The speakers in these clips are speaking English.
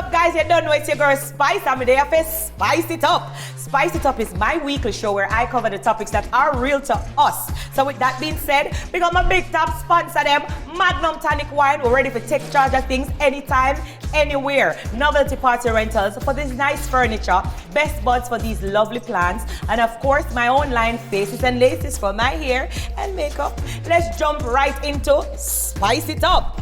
up, guys? You don't know it's your girl Spice. I'm there for Spice It Up. Spice It Up is my weekly show where I cover the topics that are real to us. So with that being said, we got my big top sponsor them, Magnum Tonic Wine. We're ready to take charge of things anytime, anywhere. Novelty party rentals for this nice furniture, best buds for these lovely plants, and of course my own line faces and laces for my hair and makeup. Let's jump right into Spice It Up.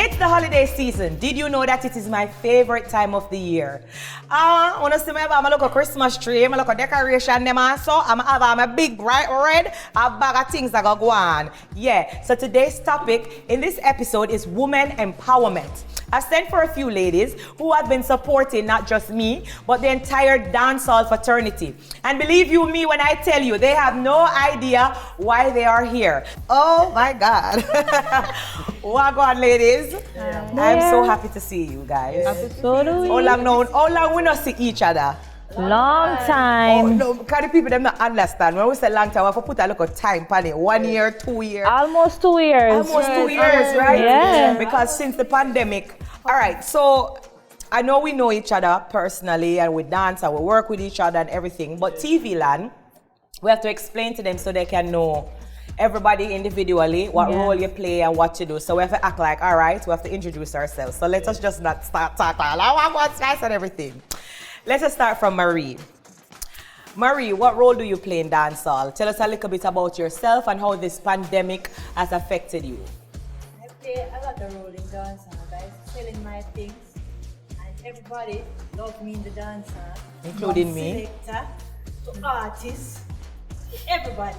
It's the holiday season. Did you know that it is my favorite time of the year? When I see me have a Christmas tree, I look a decoration them also. I'm have a big bright red, a bag of things that go on. Yeah, so today's topic in this episode is women empowerment. I've sent for a few ladies who have been supporting not just me, but the entire dancehall fraternity. And believe you me when I tell you, they have no idea why they are here. Oh my God. Wagwan, ladies. Yeah. I'm so happy to see you guys. So do we. How long we not see each other? Long time. Oh, no, because the people them not understand. When we say long time, we have to put a little time on it. 1 year, 2 years. Almost 2 years. Almost 2 years, right? Yeah. Because since the pandemic. All right, so I know we know each other personally and we dance and we work with each other and everything, but TV land, we have to explain to them so they can know everybody individually what role you play and what you do. So we have to act like, all right, we have to introduce ourselves. So let us just not start talking about spice and everything. Let's just start from Marie. Marie, what role do you play in dancehall? Tell us a little bit about yourself and how this pandemic has affected you. I play a lot of role in dancehall by selling my things, and everybody loves me in the dancehall. Including me. Selector, to artists, to everybody.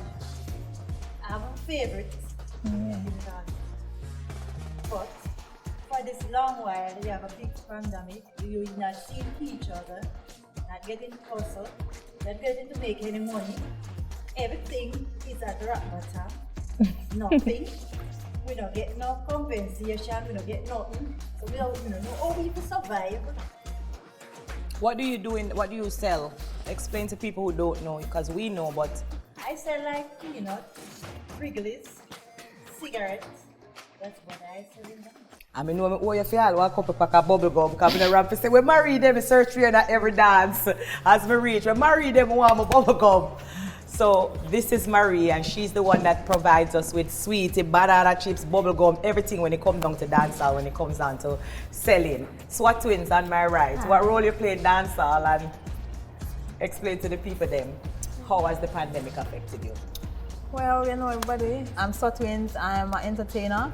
I have a favorite in the dance. But for this long while, we have a big pandemic. We're not seeing each other, not getting hustle, not getting to make any money. Everything is at rock bottom. Nothing. We don't get no compensation. We don't get nothing. So we don't know how we to survive. What do you do what do you sell? Explain to people who don't know, because we know, but I sell like peanuts, Wrigley's, cigarettes. That's what I sell in there. I mean, when you feel walk up a pack of bubble gum, because in the ramp, say, we marry them, we search for at every dance. As we reach, we marry them, we want my bubble gum. So this is Marie, and she's the one that provides us with sweetie, banana chips, bubble gum, everything when it comes down to dancehall, when it comes down to selling. SWAT twins on my right. What role you play in dancehall, and explain to the people then, how has the pandemic affected you? Well, you know everybody, I'm SWAT twins. I'm an entertainer,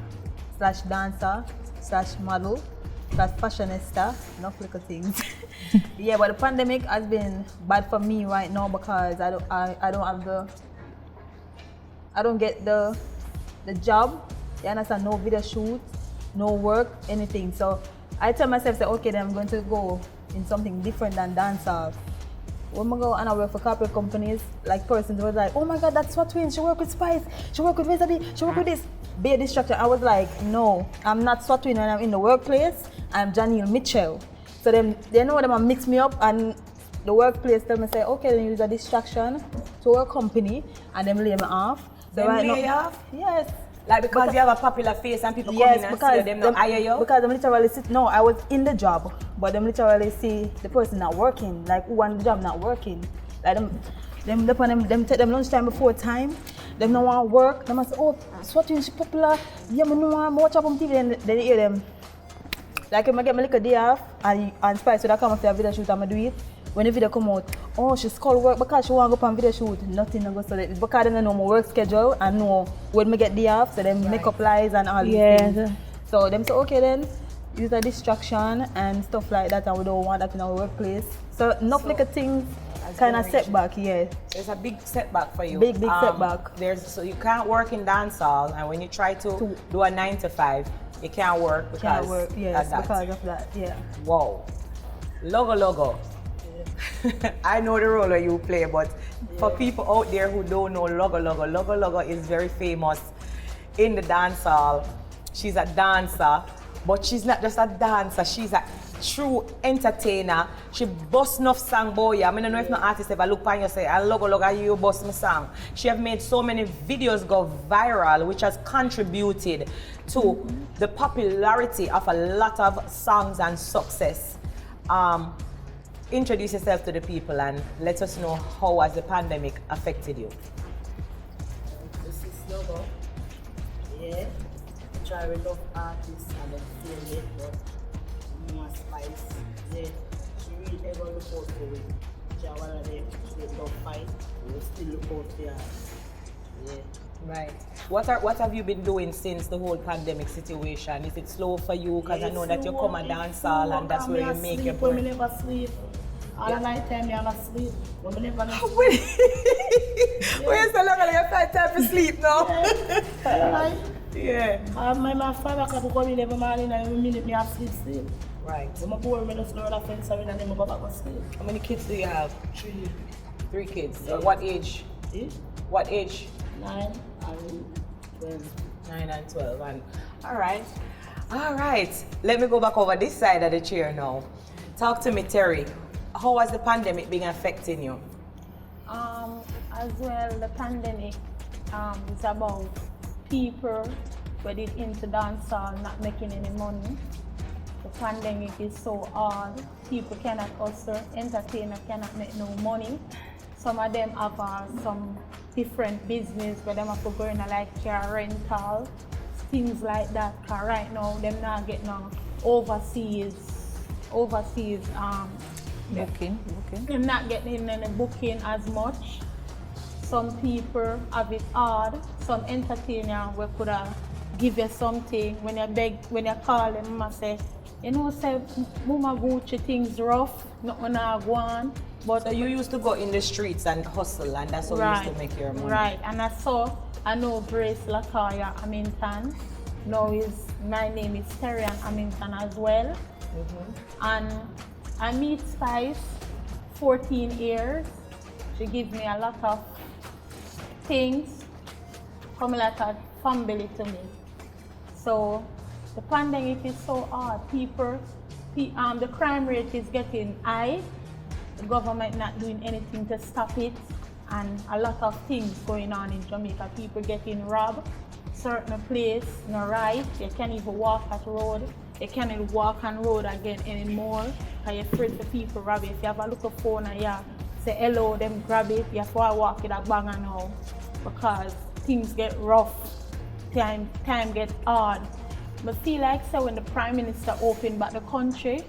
slash dancer, slash model, slash fashionista, enough little things. Yeah, but the pandemic has been bad for me right now because I don't get the job. You understand? No video shoot, no work, anything. So I tell myself, say, okay, then I'm going to go in something different than dancehall. When I go and I work for corporate companies, like persons was like, oh my God, that's SWAT twins. She work with Spice, she work with Vis-a-Vis, she work with this. Be a distractor. I was like, no, I'm not SWAT twin when I'm in the workplace. I'm Janelle Mitchell. So they know them mix me up, and the workplace tell me say, okay, then use a distraction to a company, and them lay me off. So Them lay you off? Yes. Like because you have a popular face and people come in and see them not hire you? Because them literally sit, no, I was in the job, but them literally see the person not working, like who want the job not working. Like them take them lunchtime before time, them don't want to work, them say, oh, SWAT twins, she popular, yeah, I know I'm watch up on TV, then they hear them. Like if I get my little day off and Spice would come after a video shoot and I do it. When the video come out, oh, she's called work because she want to go on video shoot. Nothing to go so that because they know my work schedule and know when I get day off, so them make up lies and all these things. So them say, okay then, use a distraction and stuff like that, and we don't want that in our workplace. So enough little things kind of setback, yeah. There's a big setback for you. Big setback. So you can't work in dancehall, and when you try to do a 9 to 5, you can't work because because of that, yeah. Wow. Logo. I know the role that you play, but for people out there who don't know Logo is very famous in the dancehall. She's a dancer, but she's not just a dancer, she's an true entertainer. She bust enough song boy. I don't know if no artist ever look on you say, I look at you bust my song. She have made so many videos go viral, which has contributed to the popularity of a lot of songs and success. Introduce yourself to the people and let us know how has the pandemic affected you. This is Logo. Yeah. Try with love artists and then feel it, but more spice. Yeah. She really ever look out for it. She one of them. She love fight. We still look out for her. Yeah. Right. What have you been doing since the whole pandemic situation? Is it slow for you? Because I know that you come and dance all and that's where you make your money. money. We never sleep. All the night time, you're not sleep. We never sleep. Where's the long you find time to sleep now? Yeah. My father can come in every morning and every minute me have sleep. Right. So my boy, me just know the fence and then I go back to sleep. How many kids do you have? 3. 3 kids. Yeah. What age? Eh? What age? 9 and 12. 9 and 12. And all right. All right. Let me go back over this side of the chair now. Talk to me, Terry. How has the pandemic been affecting you? As well, the pandemic is about people who did into dancehall not making any money. The pandemic is so hard. People cannot hustle, entertainers cannot make no money. Some of them have some different business where them have to go in like car rental, things like that. Cause right now, them not getting no overseas Booking. Them not getting any booking as much. Some people have it hard. Some entertainer we could give you something when you call them and say, you know, say, Mama Gucci things rough, not gonna go on. But So you used to go in the streets and hustle and that's how you used to make your money? Right, and I know Grace Latoya Hamilton. Now my name is Terry Hamilton as well. And I meet Spice 14 years. She gives me a lot of things, come like a family to me. So the pandemic is so hard. The crime rate is getting high. The government not doing anything to stop it, and a lot of things going on in Jamaica. People getting robbed, certain place, no right. You can't even walk at road. You can't even walk on road again anymore. Because you're afraid for people rob you. If you have a look phone and you say hello, them grab it. You have to walk with a banger now because things get rough. Time get hard. But feel like so when the Prime Minister opened back the country,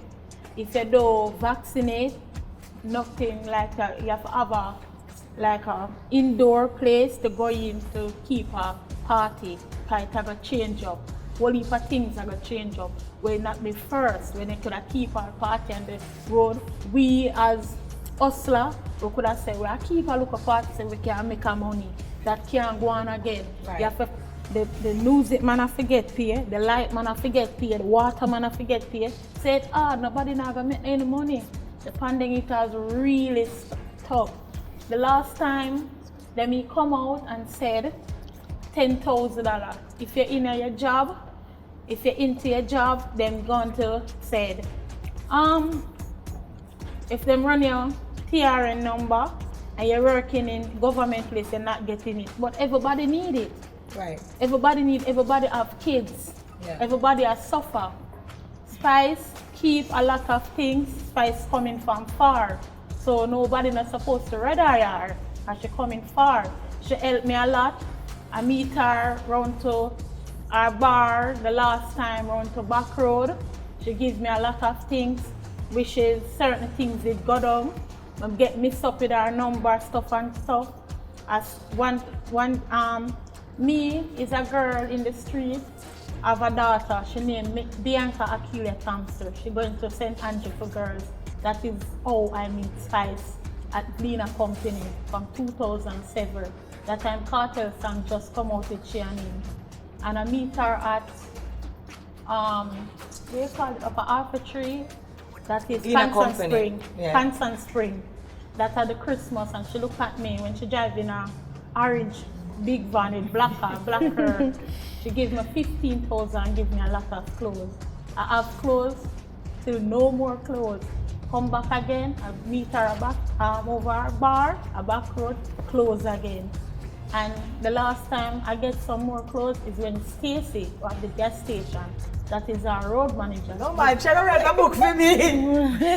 if you don't vaccinate, nothing like that. You have to have a indoor place to go in to keep a party. Because it have a change up. Whole heap of things are going to change up. We're not the first when they could have keep our party on the road. We as hustler, we could have said, we are keep a look at party so we can make our money. That can't go on again. Right. You have to, the music man have to get paid, the light man have to get paid, the water man have to get paid. Say it's hard, nobody not going to make any money. The pandemic has really tough. The last time, let me come out and said $10,000. If you're in your job, if you're into your job, them going to say, if them run your TRN number and you're working in government place, you're not getting it. But everybody need it. Right. Everybody have kids. Yeah. Everybody has suffer. Spice keep a lot of things. Spice coming from far. So nobody not supposed to red her and she coming far. She helped me a lot. I meet her round to our bar the last time round to back road. She gives me a lot of things, wishes certain things did go down. I get mixed up with her number, stuff and stuff. As me is a girl in the street. I have a daughter, she named Bianca Akilia Thompson. She going to St. Andrew for girls. That is how I meet Spice at Lena Company from 2007. That time Cartel song just come out with she and him. And I meet her at what do you call it, Upper Alpha Tree. That is Constant Spring. Yeah. Constant Spring. That's at the Christmas, and she looked at me when she driving a orange big van with black hair. She gave me 15,000 and gave me a lot of clothes. I have clothes till no more clothes. Come back again, I meet her back over a bar, a back road, close again. And the last time I get some more clothes is when Stacy at the gas station, that is our road manager. No man, she don't write a book for me.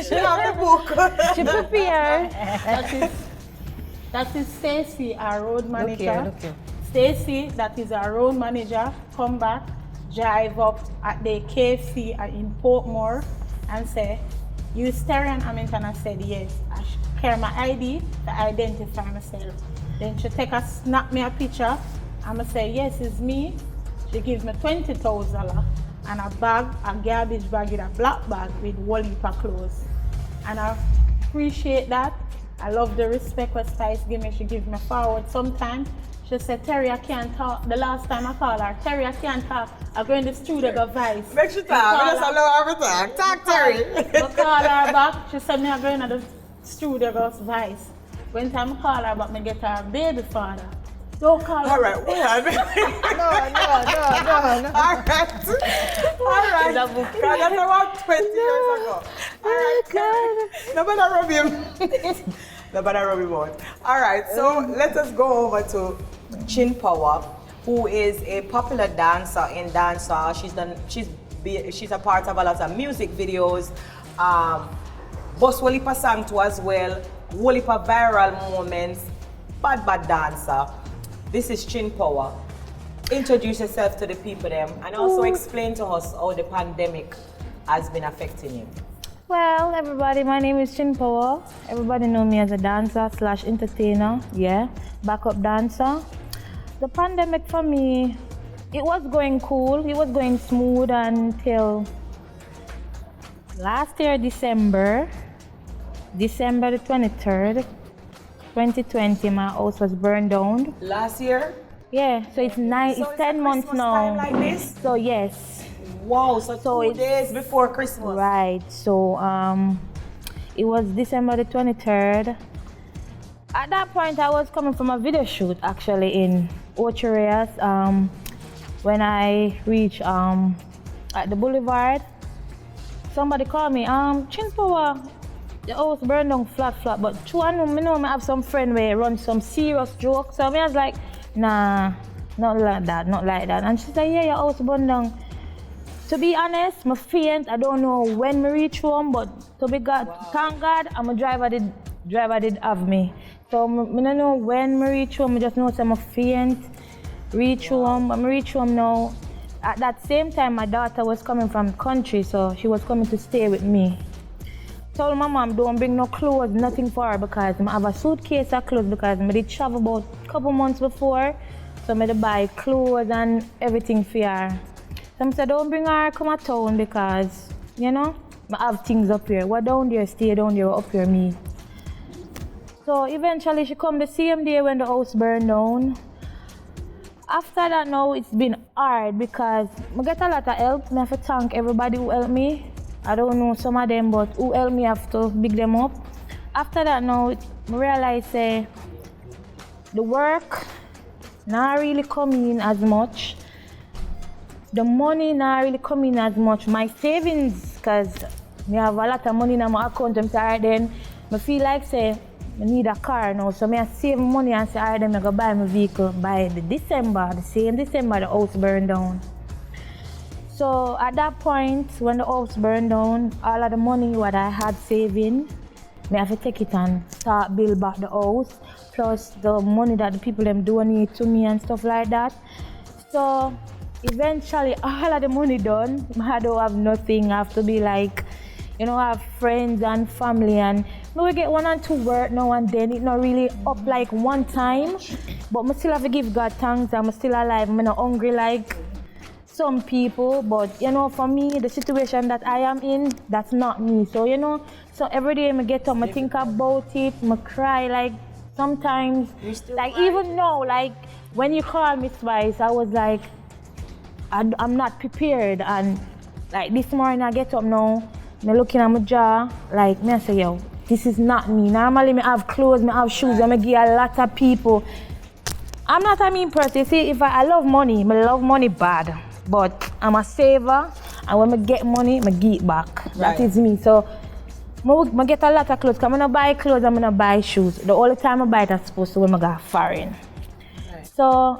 She have the book. She prepared. That is Stacy, our road manager. Look here. Stacy, that is our road manager, come back, drive up at the KFC in Portmore and say, you Sterling Hamilton? I said yes. I carry my ID to identify myself. Then she snap me a picture. I'ma say yes, it's me. She gives me $20,000 and a bag, a garbage bag with a black bag with whole heap of clothes. And I appreciate that. I love the respect what Spice give me. She gives me forward sometimes. She said, Terry, I can't talk. The last time I called her, Terry, I can't talk. I go in the studio, go vice. Make sure talk. I just allow her to talk. Talk, Terry. I call her back. She said, me I go in the studio, go vice. When time I call her back, I get her baby father. Don't call her. All right, wait. No. All right. That's about 20 years ago. All right. Nobody rub him. Nobody rub him out. All right, so let us go over to Chin Power, who is a popular dancer in dancehall. She's a part of a lot of music videos. Boss whole heap of song too as well. Whole heap of viral moments. Bad dancer. This is Chin Power. Introduce yourself to the people them and also explain to us how the pandemic has been affecting you. Well, everybody, my name is Chin Power. Everybody know me as a dancer / entertainer, backup dancer. The pandemic for me, it was going cool, it was going smooth until last year, December the 23rd, 2020, my house was burned down. Last year? Yeah, so it's 10 months Christmas now. Time like this? So yes. Wow, so 2 days before Christmas. Right, so it was December the 23rd. At that point, I was coming from a video shoot actually in Ocho when I reached at the boulevard. Somebody called me, Chin Power, the house burned down flat, but I know I have some friend where run some serious jokes. So I was like, nah, not like that. And she said, yeah, your house burned down. To be honest, I'm faint. I don't know when I reach home, but thank God, I'm a driver did have me. So I don't know when I reach home. I just know I'm faint. Reach home. I'm reach home now. At that same time, my daughter was coming from the country, so she was coming to stay with me. Told my mom, don't bring no clothes, nothing for her, because I have a suitcase of clothes because I did travel about a couple months before, so I did buy clothes and everything for her. So I said, don't bring her come to town because, I have things up here. We're down there, stay down there, up here, me. So eventually she come the same day when the house burned down. After that now, it's been hard because I get a lot of help. I have to thank everybody who helped me. I don't know some of them, but who helped me, I have to big them up. After that now, I realize the work not really coming in as much. The money not really coming in as much. My savings, because I have a lot of money in my account, then I feel like I need a car now. So I save money and say, then I go buy my vehicle by the same December the house burned down. So at that point, when the house burned down, all of the money what I had saving, I have to take it and start build back the house, plus the money that the people them donate to me and stuff like that. So eventually, all of the money done, I don't have nothing. I have to be like, I have friends and family, and we get 1 and 2 work now and then. It's not really up like one time, but I still have to give God thanks. I'm still alive. I'm not hungry like some people, but for me, the situation that I am in, that's not me. So so every day I get up, I think about it, I cry like sometimes. Like cry? Even now, like when you call me Spice, I was like, I'm not prepared. And like this morning I get up now, I'm looking at my jaw, like I say, yo, this is not me. Normally I have clothes, I have shoes, I give a lot of people. I'm not a mean person. See, if I love money bad. But I'm a saver And when I get money, I give it back. Right. That is me. So I get a lot of clothes. Because I don't buy clothes, I'm gonna buy shoes. The only time I buy it, I'm supposed to when I go foreign. Right. So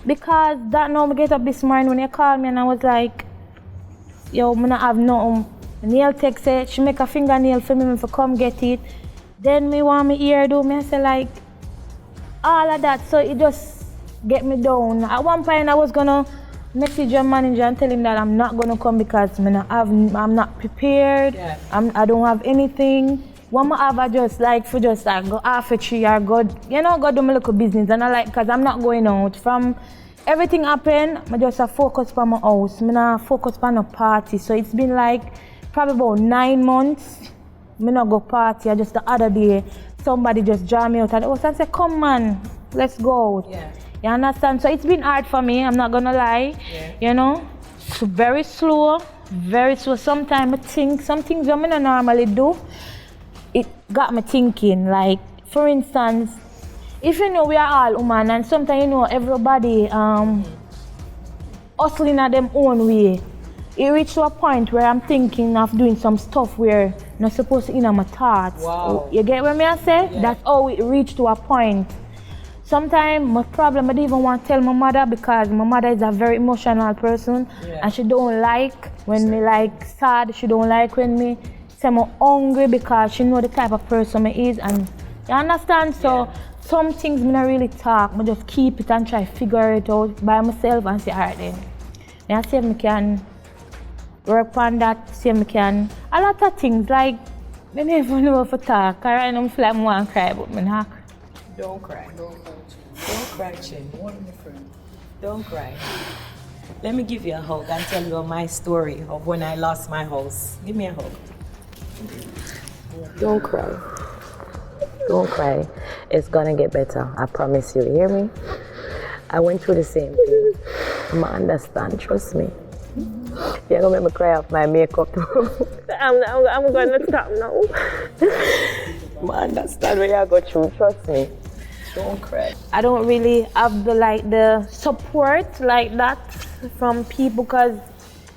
because that now I get up this morning when you called me and I was like, yo, I don't have nothing. Nail tech said she make a fingernail for me to come get it. Then me want me ear do me I say like all of that. So it just get me down. At one point I was gonna message your manager and tell him that I'm not gonna come because I'm not prepared. Yeah. I don't have anything. One I have I just like go half a tree or go go do my little business and I like because I'm not going out. From everything happened, I just focus on my house. I not focus on a party. So it's been like probably about 9 months. I not go party. I just the other day somebody just draw me out and I said, come man, let's go out. Yeah. You understand? So it's been hard for me, I'm not gonna lie. Yeah. So very slow. Sometimes I think some things I don't normally do. It got me thinking, like for instance, if we are all human and sometimes everybody hustling at them own way. It reached to a point where I'm thinking of doing some stuff where I'm not supposed to in my thoughts. Wow. You get what I say? Yeah. That's how it reached to a point. Sometimes my problem I don't even want to tell my mother because my mother is a very emotional person and she don't like when me like sad, she don't like when me say I'm hungry because she know the type of person I is and you understand? So some things me not really talk, I just keep it and try to figure it out by myself and say alright then. And I say I can work on that, say I can a lot of things like I never know if I talk. Right now I feel like I want to cry but I not cry. Don't cry. Don't cry, Chin. Don't cry. Let me give you a hug and tell you my story of when I lost my house. Give me a hug. Don't cry. Don't cry. It's gonna get better. I promise you. Hear me? I went through the same thing. I understand. Trust me. You're gonna make me cry off my makeup. I'm gonna stop now. I understand what you go through. Trust me. Don't cry. I don't really have the support like that from people because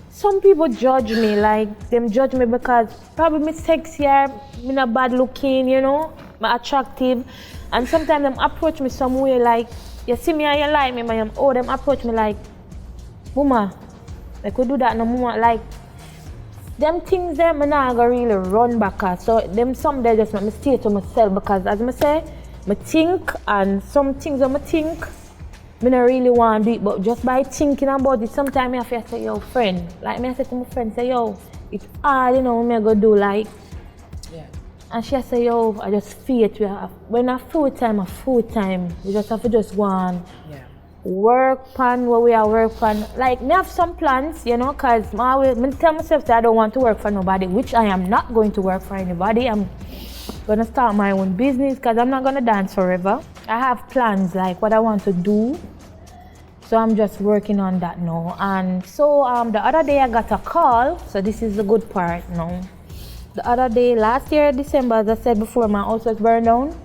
some people judge me, like them judge me because probably me sexy or me not bad looking, me attractive. And sometimes them approach me some way like, you see me and you like me, man. Oh, them approach me like, Mama, I could do that no more. Like, them things them I not gonna really run back at. So them some they just make me stay to myself because as I say, I think and some things I think I don't really want to do it, but just by thinking about it, sometimes I have to say, yo, friend. Like me I say to my friend, say, yo, it's hard, me I go do like. Yeah. And she say, yo, I just feel it. When I full time, we just have to just go on. Yeah. Work on what we are work on. Like, me have some plans, because I tell myself that I don't want to work for nobody, which I am not going to work for anybody. I'm going to start my own business because I'm not going to dance forever. I have plans, like what I want to do. So I'm just working on that now. And so the other day I got a call. So this is the good part now. The other day, last year, December, as I said before, my house was burned down.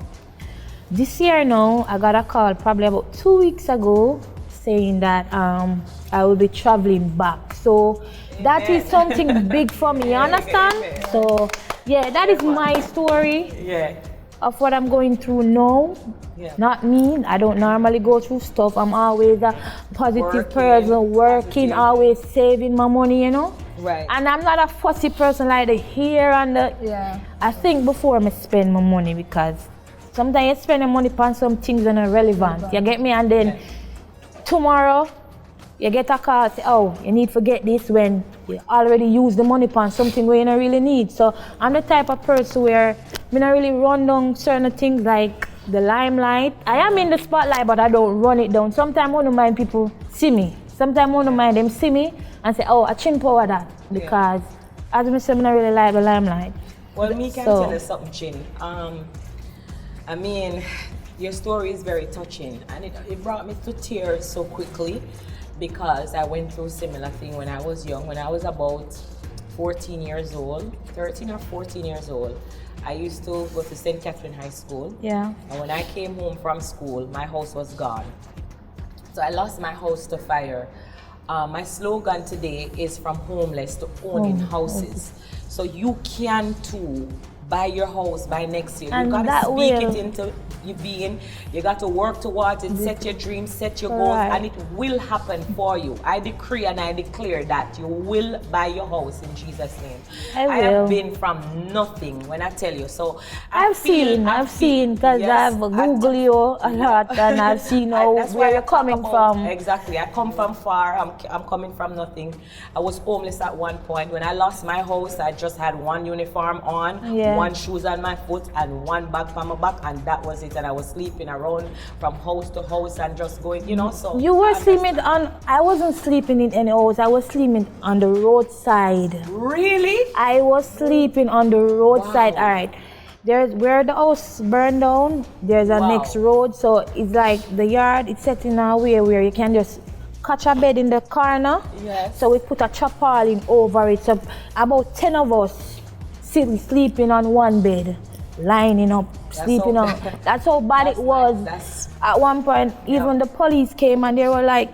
This year now, I got a call probably about 2 weeks ago saying that I will be traveling back. So that is something big for me, you understand? So yeah, that is my story of what I'm going through now. Not me, I don't normally go through stuff. I'm always a positive person, working, always saving my money, Right. And I'm not a fussy person like the here and the... I think before I spend my money because sometimes you spend your money on some things that are relevant. You get me? And then tomorrow, you get a call, say, oh, you need to get this when you already use the money on something where you don't really need. So I'm the type of person where I don't really run down certain things like the limelight. I am in the spotlight, but I don't run it down. Sometimes I don't mind people see me. Sometimes I don't mind them see me and say, oh, I chin power that. Because as I said, I don't really like the limelight. Well, me can tell you something, Chin. I mean, your story is very touching, and it brought me to tears so quickly because I went through a similar thing when I was young. When I was about 14 years old, 13 or 14 years old, I used to go to St. Catherine High School. Yeah. And when I came home from school, my house was gone. So I lost my house to fire. My slogan today is from homeless to owning houses. So you can too buy your house by next year. And You gotta that speak will- it into your being. You got to work towards it, set your dreams, set your goals, Right. and it will happen for you. I decree and I declare that you will buy your house in Jesus' name. I have will. been from nothing when I tell you. So I've seen, because yes, I've Googled you a lot and I've seen that's why where I you're talk coming about- from. Exactly. I come from far. I'm coming from nothing. I was homeless at one point. When I lost my house, I just had one uniform on, Yeah. one shoes on my foot, and one bag on my back, and that was it. And I was sleeping around from house to house and just going, you know. So You were I sleeping understand. I wasn't sleeping in any house, I was sleeping on the roadside. Really? I was sleeping on the roadside. Wow. All right. There's where the house burned down, there's a Wow. next road. So it's like the yard, it's set in a way where you can just catch a bed in the corner. Yes. So we put a tarpaulin over it. So about 10 of us sleeping on one bed, lining up, sleeping how on. bad- That's how bad it was. That's At one point, even the police came and they were like,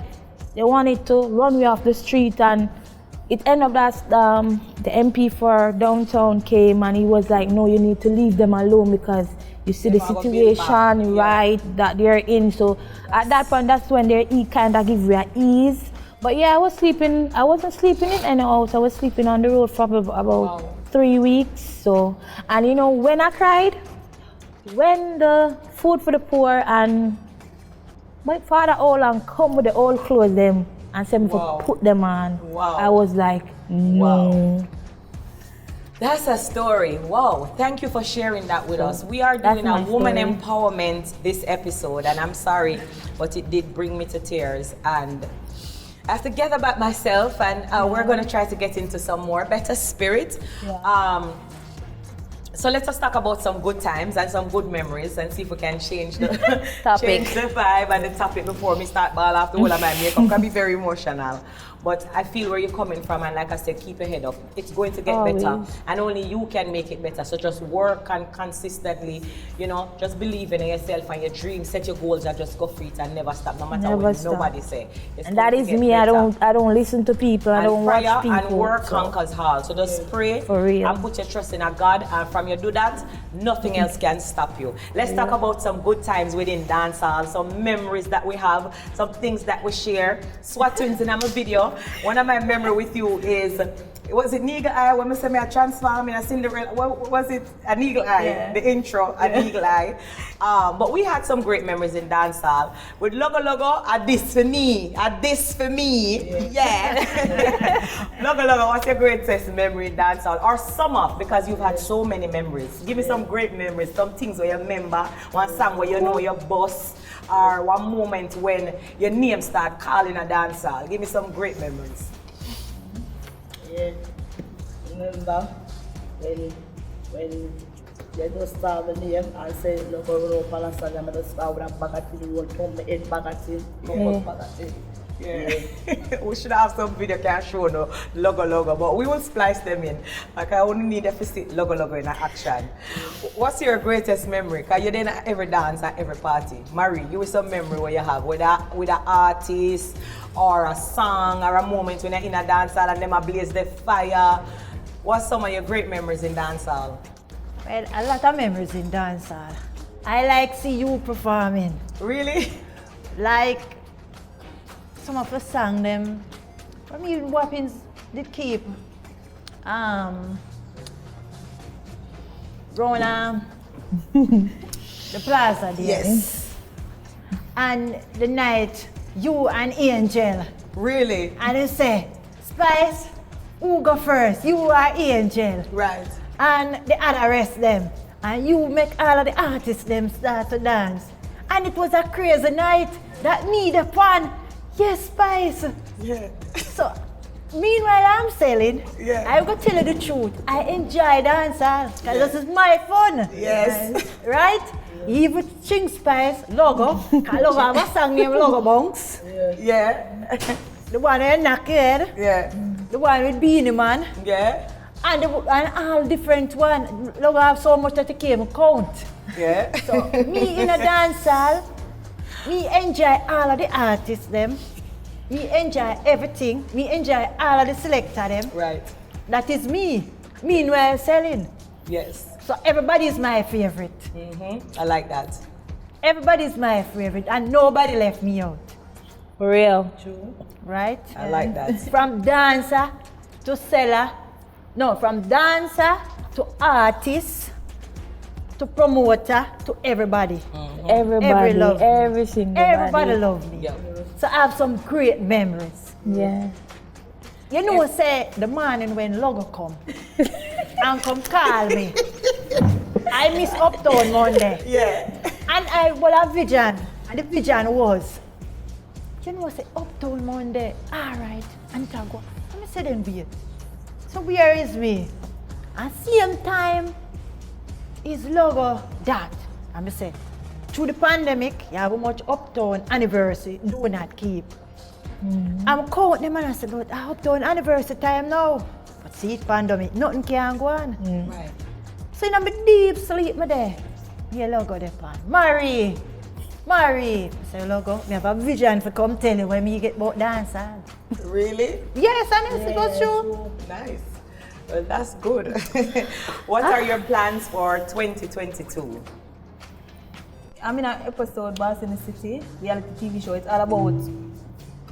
they wanted to run me off the street, and it ended up that the MP for downtown came and he was like, no, you need to leave them alone because you see the They're not gonna build back. situation, Yeah. right, that they're in. So at that point, that's when they kind of give you an ease. But yeah, I wasn't sleeping in any house. I was sleeping on the road for about 3 weeks. So, and you know, when I cried, when the food for the poor and my father all and come with the old clothes them and said me Wow. to put them on. Wow. I was like, no. Wow. That's a story. Wow. Thank you for sharing that with us. We are That's doing a my woman story. empowerment this episode, and I'm sorry, but it did bring me to tears. And I have to gather back myself, and we're going to try to get into some more better spirit. So let us talk about some good times and some good memories and see if we can change the Topic. change the vibe and the topic before me start ball off the whole of my makeup. Can be very emotional. But I feel where you're coming from, and like I said, keep your head up. It's going to get better, Always. and only you can make it better. So just work and consistently, you know, just believe in yourself and your dreams, set your goals and just go for it and never stop, no matter Never what stop. nobody say. It's And going that to is get me. I better. don't listen to people. I And don't watch prayer people. and work So, conquers all. So just pray For real. and put your trust in a God, and from you do that, nothing else can stop you. Let's talk about some good times within dancehall, some memories that we have, some things that we share. SWAT twins in my video. One of my memory with you is, was it Eagle Eye? When I say I transform in a Cinderella, what was it? An Eagle Eye, Yeah. the intro, an Eagle Eye. But we had some great memories in dancehall. With Logo Logo, a this for me, a this for me. Yeah. Logo Logo, what's your greatest memory in dancehall? Or sum up, because you've had so many memories. Give me some great memories, some things where you remember, one song where you know your boss, or one moment when your name start calling a dancehall. Give me some great memories. Yeah. Remember when they just start the name and say, look, we're going to I'm just start with a bag of thing, we'll turn the head bag of thing, focus bag of thing. Yeah. We should have some video can show no logo, but we will splice them in. Like I only need to see logo in action. What's your greatest memory? Cause you didn't at every dance at every party. Marie, give me some memory where you have with an artist or a song or a moment when you're in a dance hall and them a blaze the fire. What's some of your great memories in dance hall? Well, a lot of memories in dancehall. I like see you performing. Really? Like some of the song them from even Wappins did keep round the plaza there. Yes. And the night you and Angel Really? and they say, Spice, who go first? You are Angel. Right. And the other rest them. And you make all of the artists them start to dance. And it was a crazy night that me the pan. Yes, Spice. Yeah. So, meanwhile I'm selling, Yeah. I'm gonna tell you the truth. I enjoy dancehall because this is my fun. Yes. Right? Even Ching Spice, Logo. Cause Logo have a song named Logo Bunks. Yeah. The one with Naked. Yeah. The one with Beanie Man. Yeah. And all different one. Logo have so much that you can't count. Yeah. So, me in a dance hall, me enjoy all of the artists them. Me enjoy everything. Me enjoy all of the selector them. Right. That is me. Meanwhile selling. Yes. So everybody is my favorite. I like that. Everybody is my favorite and nobody left me out. For real. Right? I like that. From dancer to seller. No, from dancer to artist to promoter to everybody. Everybody, love me. every single Everybody love me. Yeah. So I have some great memories. Yeah. You know, say the morning when Logo come and come call me. I miss Uptown Monday. Yeah. And I well a vision. And the vision was, you know, say Uptown Monday. Alright. And I go, let me say then wait. So where is me? At same time is Logo that. And I say, through the pandemic, you have a much Uptown anniversary, do not keep. I'm counting them and I said, but Uptown anniversary time now. But see it pandemic, nothing can go on. Right. So in my deep sleep, me there. Yeah, Logo there pan. Mary! I say, Logo, me have a vision for come tell you when me get about dancehall. Really? Yes, and it goes through. Nice. Well, that's good. What are your plans for 2022? I'm in an episode, Boss in the City, reality TV show. It's all about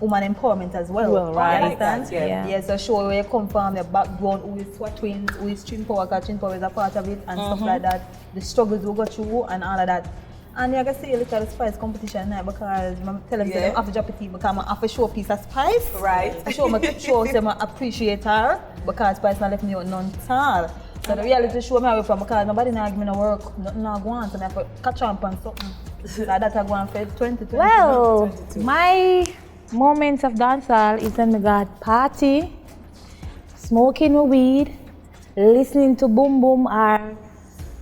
woman empowerment as well. Well, right. You understand? Yeah. Yeah, so show where you come from, the background, who is SWAT twins, who is Chin Power, because Chin Power is a part of it, and stuff like that. The struggles we go through and all of that. And I can see a little spice competition now because I'm telling them I have to drop it in because I have to show a piece of spice. Right. I show them I appreciate her because spice not left me out none at all. So the reality show me away from because nobody now give me no work, nothing now go on, so I have to catch up on something. So that's I go on for 2020. Well, my moments of dancehall is when we got party, smoking with weed, listening to Boom Boom or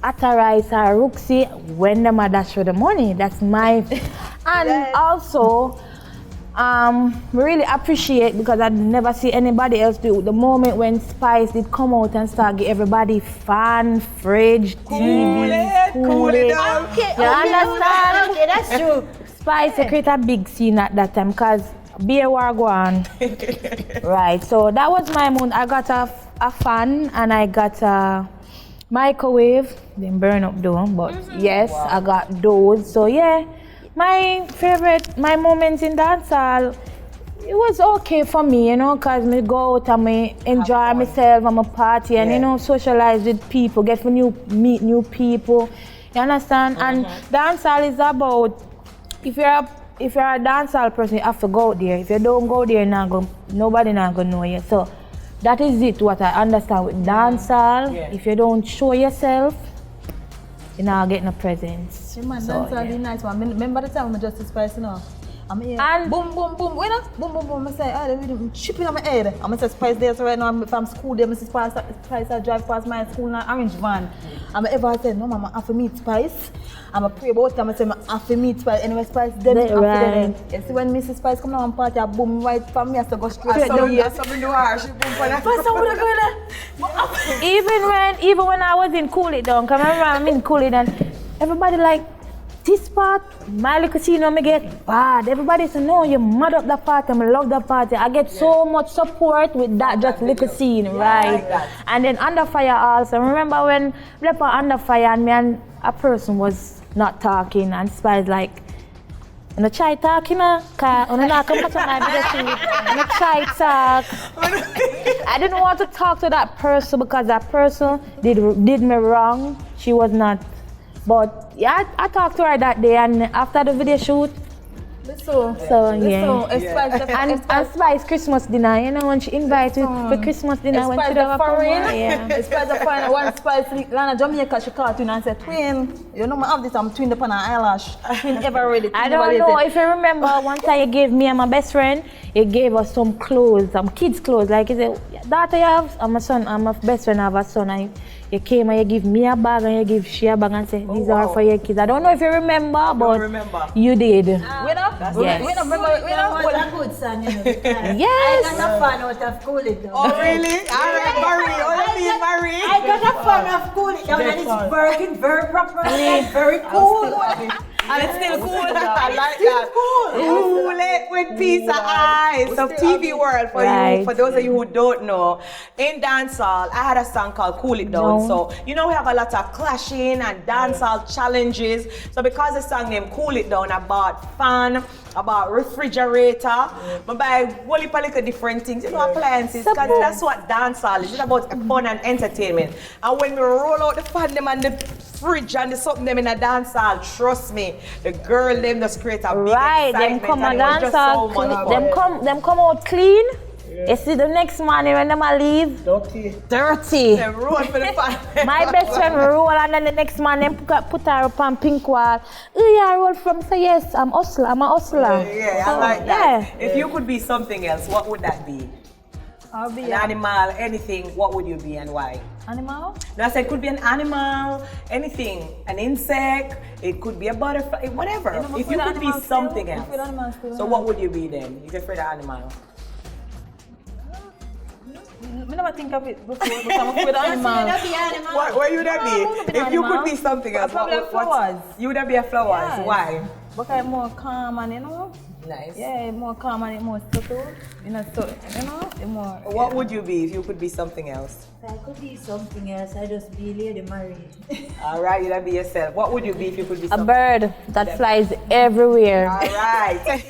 Atarize or Rooksy when them a dash for the money. That's my and also really appreciate because I never see anybody else do the moment when Spice did come out and start get everybody fan, fridge, TV, Cool it down. Okay, you understand? Okay, that's true. Spice create a big scene at that time because beer war go on. Right, so that was my mood. I got a fan and I got a microwave. Didn't burn up though, but yes, I got those. So yeah, my moments in dancehall, it was okay for me, you know, cause me go out and me enjoy myself, I'm a party and you know, socialize with people, get to meet new people. You understand? And dancehall is about if you're a dancehall person, you have to go out there. If you don't go there, nobody not gonna know you. So that is it. What I understand with dancehall. Yeah. If you don't show yourself, you not get no presents. Yeah, man, So, dancehall is nice one. Remember the time I just Spice, you know? I'm here. And- boom, boom, boom. You know? Boom, boom, boom. I say, the rhythm chipping on my head. I'm going to Spice there. So right now, I'm from school there. I see Spice, I drive past my school in an orange van. I'm ever say, no, mama, I have to meet Spice. I'm a pray about time. I say, I have to meet Spice. Anyway, Spice, them Right. You see, when Mrs. Spice come down and party, I boom right from me. I have to go straight I down here. saw me do her. She boom for that. Even when I was in Cool It Down, cause I remember I'm in Cool It and everybody like, this part, my little casino me get bad. Everybody say, no, you mad up that party, I love that party. I get so much support with that just little scene, right? like that. And then Under Fire also. Remember when we were Under Fire and me and a person was not talking and Spice like, I'm not try talking, cause I'm not come catch my blessing. I'm not try talk. I didn't want to talk to that person because that person did me wrong. She was not. But yeah, I talked to her that day and after the video shoot. So yeah. And Spice Christmas dinner, you know, when she invited for Christmas dinner when she have a promo. Yeah. Spice a foreign, one Spice, Lana Jamaica, she called in and said, twin, you know, I have this, I'm twin upon her eyelash. Twin ever ready. I don't know if you remember one time you gave me and my best friend, he gave us some clothes, some kids' clothes. Like he said, daughter you have, I'm a son, I'm a best friend, I have a son. And you came and you give me a bag and you give she a bag and say, these are for your kids. I don't know if you remember, but you did. We remember, What a good son, you know. Yes. I got a fan out of Cool It Down. Oh, really? All right, Marie. What do you mean, Marie? I got a fan of Cool It Down and it's working very properly and very cool. And it's still cool. I like that. Cool it with Pizza Eyes of TV World for you. Right. For those of you who don't know, in dancehall, I had a song called Cool It Down. So, you know, we have a lot of clashing and dancehall challenges. So because the song named Cool It Down, I bought fan, I bought refrigerator, I buy whole heap of little different things, you know, appliances, because that's what dancehall is. It's about fun and entertainment. And when we roll out the fan them and the fridge and the something them in a dancehall, trust me, the girl them just create a big Right, excitement. them come and a it was just dancehall, so much fun. them come out clean. You see the next morning when them a leave, dirty. Them roll for the fan. My best friend roll and then the next morning put her up on pink wall. Oh yeah, I roll from, so yes, I'm a hustler. Yeah, I like that. Yeah. If you could be something else, what would that be? I'll be An animal, anything, what would you be and why? animal. No, I said it could be an animal, anything, an insect, it could be a butterfly, whatever. You know, If you could be something else. So what would you be then? If you're afraid of animal? I never think of it before, but I'm afraid of animal. What would that be? If you could be something else, Probably flowers. You would be a flowers. Yes. Why? But I'm more calm and, you know, Nice. yeah, more calm and more subtle. You know, so, you know, more. What would you be if you could be something else? If I could be something else, I'd just be Lady Married. All right, you'd be yourself. What would you be if you could be A something? bird that flies everywhere. All right.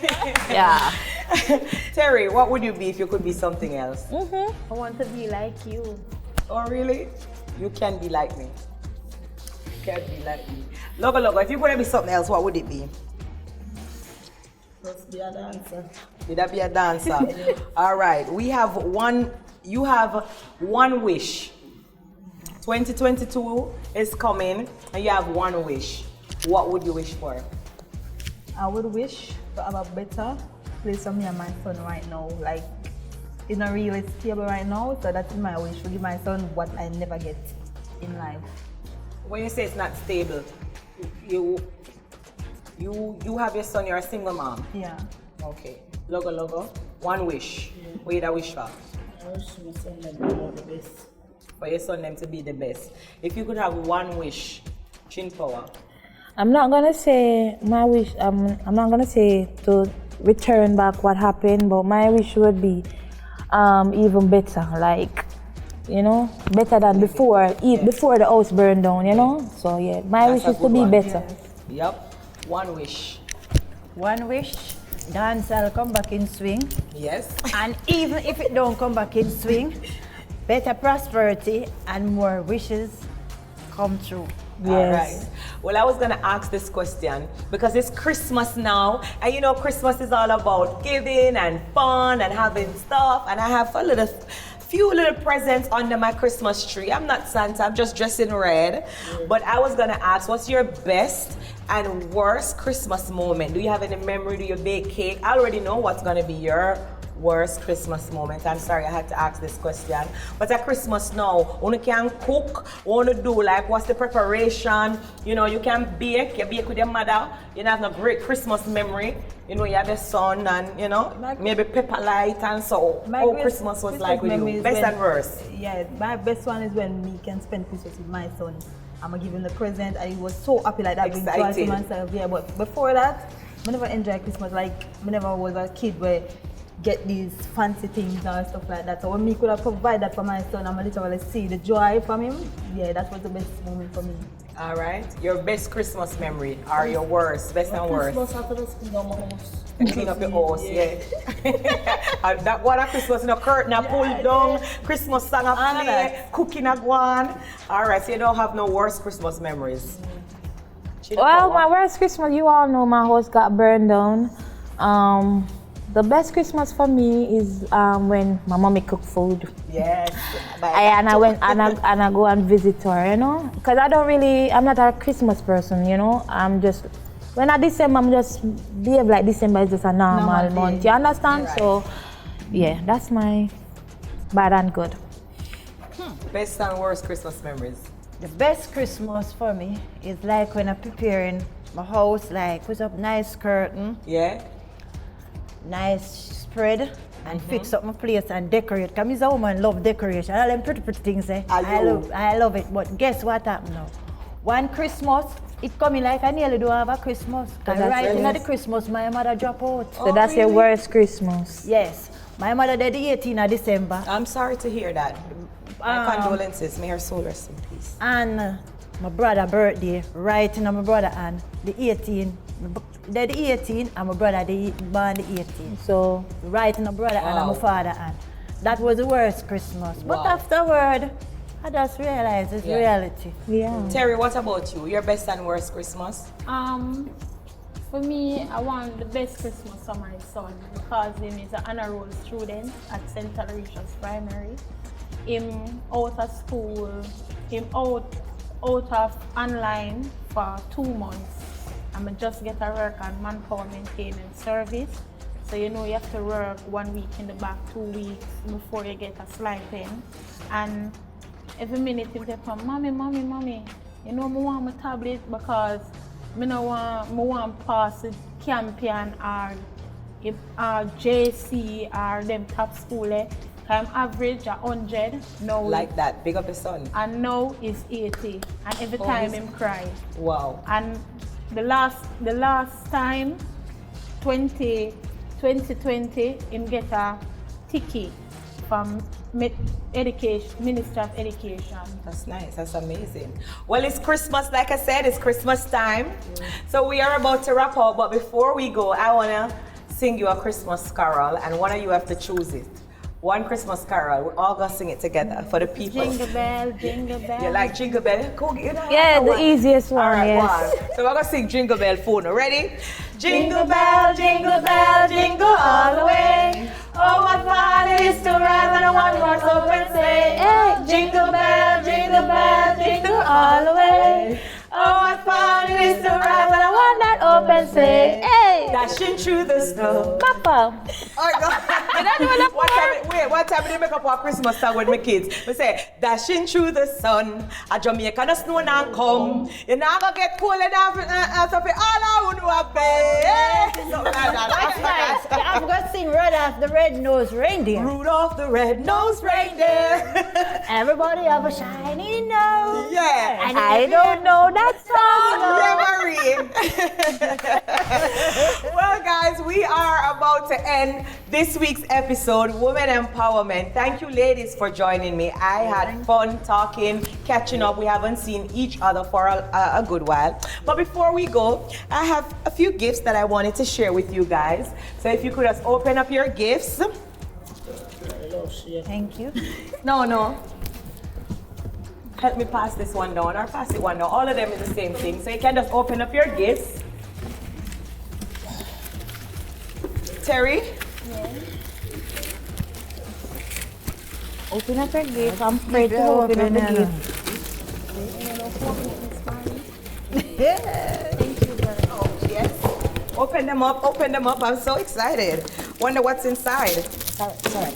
Yeah. Terry, what would you be if you could be something else? I want to be like you. Oh, really? You can be like me. You can be like me. Logo, if you could be something else, what would it be? Let's be a dancer. Would that be a dancer? All right, you have one wish. 2022 is coming and you have one wish. What would you wish for? I would wish to have a better place for me and my son right now. Like, it's not really stable right now, so that's my wish, to give my son what I never get in life. When you say it's not stable, you have your son, you're a single mom. Yeah. Okay. Logo. One wish. What you that wish for? I wish my son them to be the best. For your son them to be the best. If you could have one wish, Chin Power. I'm not gonna say my wish. I'm not gonna say to return back what happened, but my wish would be even better. Like, you know, better than before. Before the house burned down. You know. So yeah, my That's wish a is to good be one. better. Yep. One wish. One wish, dancehall come back in swing. Yes. And even if it don't come back in swing, better prosperity and more wishes come true. Yes. All right. Well, I was going to ask this question because it's Christmas now, and you know, Christmas is all about giving and fun and having stuff. And I have few little presents under my Christmas tree. I'm not Santa, I'm just dressed in red. But I was going to ask, what's your best and worst Christmas moment? Do you have any memory? Do you bake cake? I already know what's going to be your worst Christmas moment. I'm sorry I had to ask this question. But at Christmas now, you can cook, you do like what's the preparation, you know, you can bake, you bake with your mother, you have no great Christmas memory, you know, you have your son and, you know, maybe pepper light and so. How Christmas was like with you? Best and worst? Yeah, my best one is when we can spend Christmas with my son. I'm gonna give him the present and he was so happy like that. Excited. Bring joy to myself, yeah, but before that, I never enjoyed Christmas. Like, I never was a kid where get these fancy things and stuff like that. So when me could have provided that for my son, I'm literally see the joy from him. Yeah, that was the best moment for me. All right. Your best Christmas memory or your worst, best and worst? Christmas after the clean up my house. Clean up your house, yeah. And that one at Christmas, no curtain a pull down, Christmas song a play, cooking a go on. All right, so you don't have no worst Christmas memories. Well, my worst Christmas, you all know my house got burned down. The best Christmas for me is when my mommy cook food. Yes. And I go and visit her, you know, because I'm not a Christmas person, you know. When I December, I'm just behave like December is just a normal month. You understand? Right. So, yeah, that's my bad and good. Best and worst Christmas memories. The best Christmas for me is like when I'm preparing my house, like put up nice curtain. Yeah. Nice spread and fix up my place and decorate. Because I'm a woman, love decoration. All them pretty things. I love it. But guess what happened now? One Christmas, it coming like I nearly don't have a Christmas. Because that's right it. in the Christmas, my mother drop out. So that's your worst Christmas. Yes. My mother died the 18th of December. I'm sorry to hear that. My condolences. May her soul rest in peace. And my brother birthday, right in my brother and the 18th. The 18th and my brother born the 18th. So right in my brother and my father and that was the worst Christmas. But afterward, I just realized it's reality. Yeah. Terry, what about you? Your best and worst Christmas? For me, I want the best Christmas for my son because he is an honor roll student at St. Alicia's Primary. Him out of school, him out of online for 2 months. I'm just get a work on manpower maintenance service. So you know you have to work 1 week in the back, 2 weeks before you get a stipend. And every minute he say, mommy, you know I want my tablet because I want pass the Campion or JC or them top school. I'm average 100 now. Like that, big up his son. And now is 80. And every time him cry. Wow. And the last time, 2020, him get a ticket from Ministry of Education. That's nice, that's amazing. Well, it's Christmas, like I said, it's Christmas time. So we are about to wrap up, but before we go, I wanna sing you a Christmas carol and one of you have to choose it. One Christmas carol, we're all gonna sing it together for the people. Jingle bell, jingle bell. You like Jingle Bell? Go, you know, Yeah, the easiest one, all right, yes. one. So we're gonna sing Jingle Bell phone. Ready? Jingle bell, jingle all the way. Oh, what fun it is to ride on a one-horse open sleigh. Hey, jingle bell, jingle all the way. Oh, what fun it is to ride on a one-horse open sleigh. Hey! Dashing through the snow. Papa! Oh, God. One time they make up our Christmas song with my kids. We say, dashing through the sun, a Jamaica the snow now come. You're not gonna get cold enough to be all around our bay. That's nice. I'm going to sing Rudolph the Red-Nosed Reindeer. Rudolph the red-nosed reindeer. Everybody have a shiny nose. Yeah. And I don't know that Yeah, Marie. Well, guys, we are about to end this week's episode, Women Empowerment. Thank you, ladies, for joining me. I had fun talking, catching up. We haven't seen each other for a good while. But before we go, I have a few gifts that I wanted to share with you guys. So if you could just open up your gifts. Thank you. No. Help me pass this one down or pass it one down. All of them is the same thing. So you can just open up your gifts. Terry? Yeah. Open up your gift. I'm afraid to open up the gift. Thank you very much. Yes. Open them up. I'm so excited. Wonder what's inside. Sorry.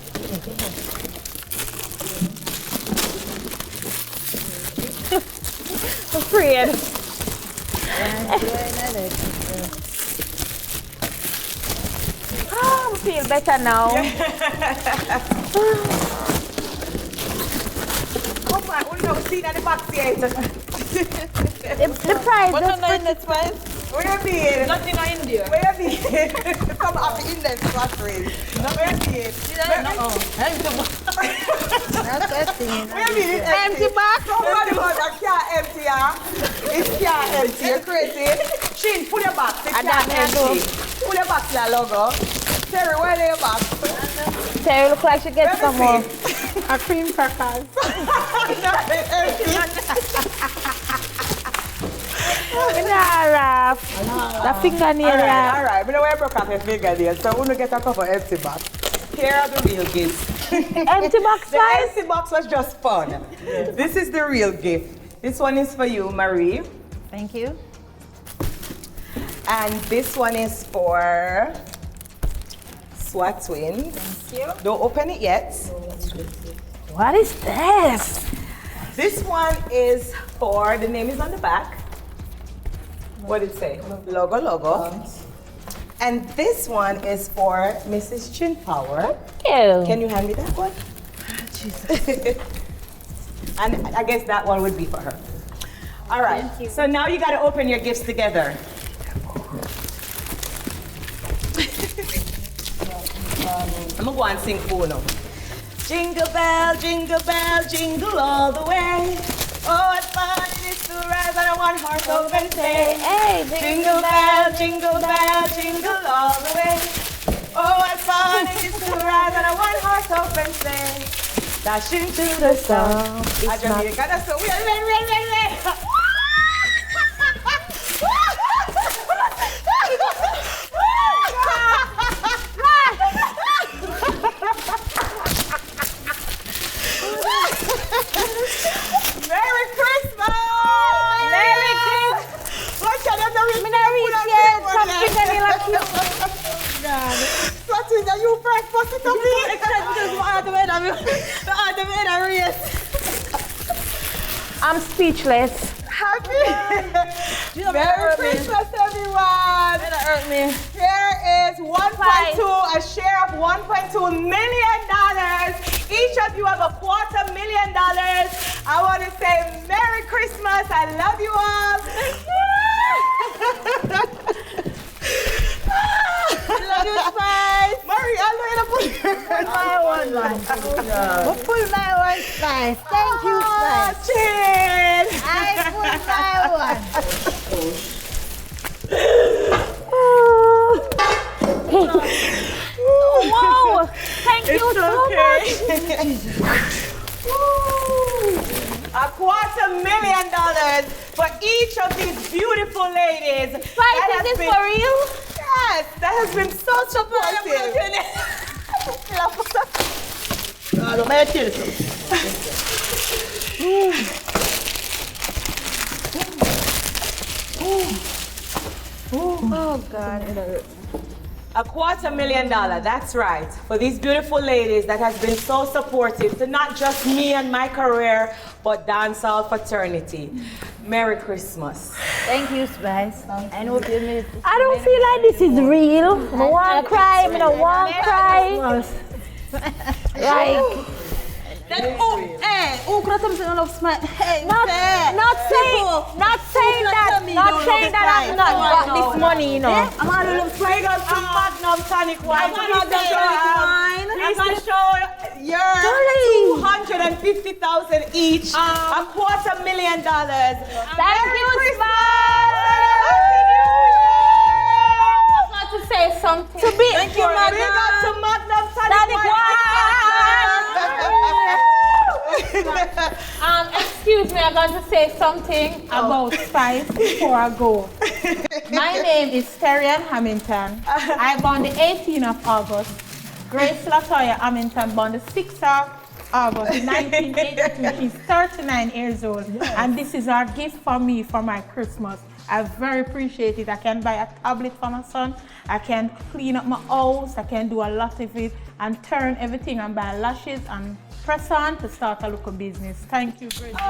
Afraid. I feel better now. Come on, we don't see that the box yet. The price. Where you been? Not in India. Where you been? Come up in the factory. Where you been? Where you been? Empty box. Somebody got a car empty, It's car empty. You're crazy. Shin, pull your box. It's car empty. Pull your box, your logo. Terry, where are your box? Terry look like she gets some more. A cream crackers. Nah, the fingernail. All right. We know where I broke off your fingernail, so we're going to get a couple empty box. Here are the real gifts. Empty box The size? empty box was just fun. This is the real gift. This one is for you, Marie. Thank you. And this one is for SWAT Twins. Thank you. Don't open it yet. What is this? This one is for, the name is on the back. What did it say? Logo. And this one is for Mrs. Chin Power. Ew. Can you hand me that one? Jesus. And I guess that one would be for her. All right. Thank you. So now you got to open your gifts together. I'm gonna go and sing for now. Jingle bell, jingle all the way. Oh, what fun it is to ride on a one-horse open sleigh. Hey, Jingle bell, jingle all the way. Oh, what fun it is to ride on a one-horse open sleigh. Dashing through the sun. I Jamaica, that's so weird. Merry Christmas! Merry Christmas! What can I do? What is that? You first post it up here? I'm speechless. Happy! Merry Christmas, everyone! Here is 1.2, a share of $1.2 million. Each of you have a $250,000. I want to say Merry Christmas. I love you all. Love you, Spice. Marie, I'm going to put My one. Pull my one, Spice. Thank you, Spice. Chin. I pull my one. Wow! Thank you so much. $250,000 for each of these beautiful ladies. Spice, is this for real? Yes, that has been so supportive. Oh God. $250,000, that's right. For these beautiful ladies that has been so supportive to not just me and my career, but dancehall fraternity. Merry Christmas. Thank you, Spice. I know you made I don't feel like this is real. I want cry, I don't want cry. Like, Could have something enough smile. Hey, not saying that I've not got this money, you know. I'm on a little big up to Magnum Tonic Wine. Please to show your $250,000 each, $250,000. Thank you, Spice. I want to say something. Thank you, Magnum. Big up to Magnum Tonic Wine. Excuse me, I'm going to say something about Spice before I go. My name is Terian Hamilton. I born the 18th of August. Grace Latoya Hamilton born the 6th of August 1982. She's 39 years old. Yes. And this is our gift for me for my Christmas. I very appreciate it. I can buy a tablet for my son. I can clean up my house. I can do a lot of it and turn everything and buy lashes and press on to start a local business. Thank you very much.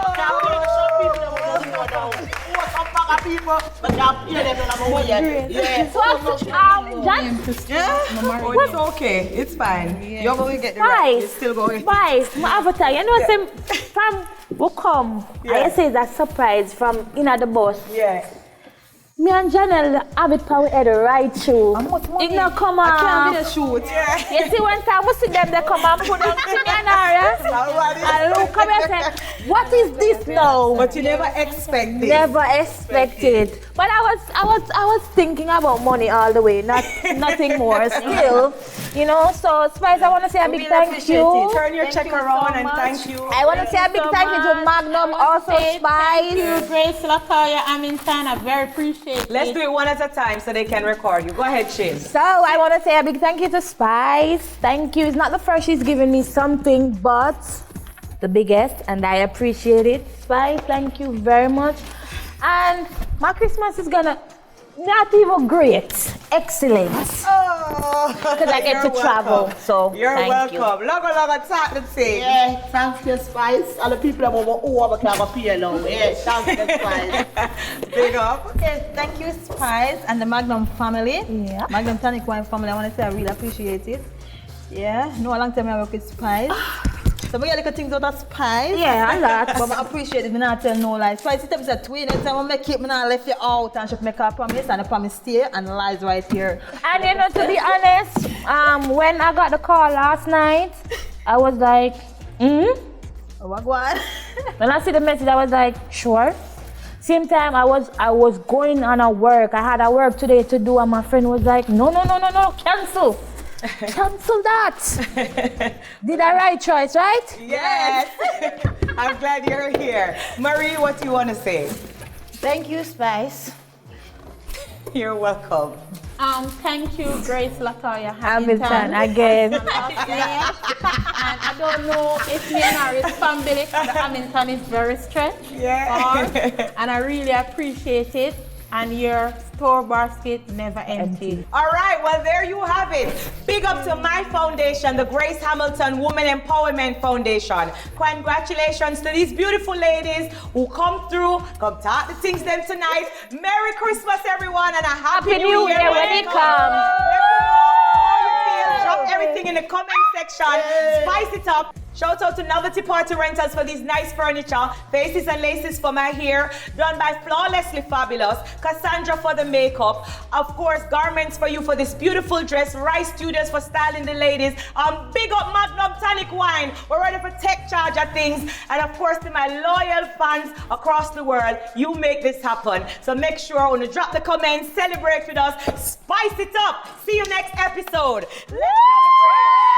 It's okay. It's fine. You're going to get the right. You're still going. Spice, my avatar, you know, from will come. I say that surprise from the bus. Yeah. Me and Janelle have it power head right through. It not come on. I can't be a shoot. Yeah. You see when time we see them, they come and put them to me and Aria. And look come here and say, what is this now? But you never expected. Never expected. But I was thinking about money all the way, nothing more. Still, you know. So Spice, I want to say a big thank you. Turn your check around and thank you. I want to say a big thank you to Magnum, also Spice. Thank you, Grace Latoya Hamilton. I very appreciate it. Let's do it one at a time so they can record you. Go ahead, Shin. So I want to say a big thank you to Spice. Thank you. It's not the first she's given me something, but the biggest, and I appreciate it. Spice, thank you very much. And my Christmas is gonna not even great, excellent. Because I get to travel. So you're thank welcome. Logo, talk the same. Yeah, thanks to Spice. And the people that want to have a pay now. Yeah, thanks to Spice. Big up. Okay, thank you, Spice and the Magnum family. Yeah. Magnum Tonic Wine family. I want to say I really appreciate it. Yeah, no, a long time I work with Spice. So we get little things out of spice. Yeah, a lot. But I appreciate it. I not tell no lies. Spice it up is a twin. Every time I make it, I not left you out and she make a promise and the promise stay and the lies right here. And you know, to be honest, when I got the call last night, I was like, Oh, what go on? When I see the message, I was like, sure. Same time, I was going on a work. I had a work today to do, and my friend was like, no, cancel. Cancel that. Did I right choice, right? Yes. I'm glad you're here. Marie, what do you want to say? Thank you, Spice. You're welcome. Thank you, Grace Latoya Hamilton again. And I don't know if me and Harry's family, the Hamilton is very stretched. Yeah. And I really appreciate it. And your store basket never empty. All right, well, there you have it. Big up to my foundation, the Grace Hamilton Women Empowerment Foundation. Congratulations to these beautiful ladies who come through, come talk the things them tonight. Merry Christmas, everyone, and a Happy New Year when it comes. Let me know how you feel. Drop everything in the comment section. Spice it up. Shout out to Novelty Party Rentals for these nice furniture, faces and laces for my hair, done by Flawlessly Fabulous, Cassandra for the makeup, of course, garments for you for this beautiful dress, Rice Studios for styling the ladies, big up Magnum Tonic Wine, we're ready for tech charge of things, and of course to my loyal fans across the world, you make this happen. So make sure when you drop the comments, celebrate with us, spice it up. See you next episode. Let's celebrate.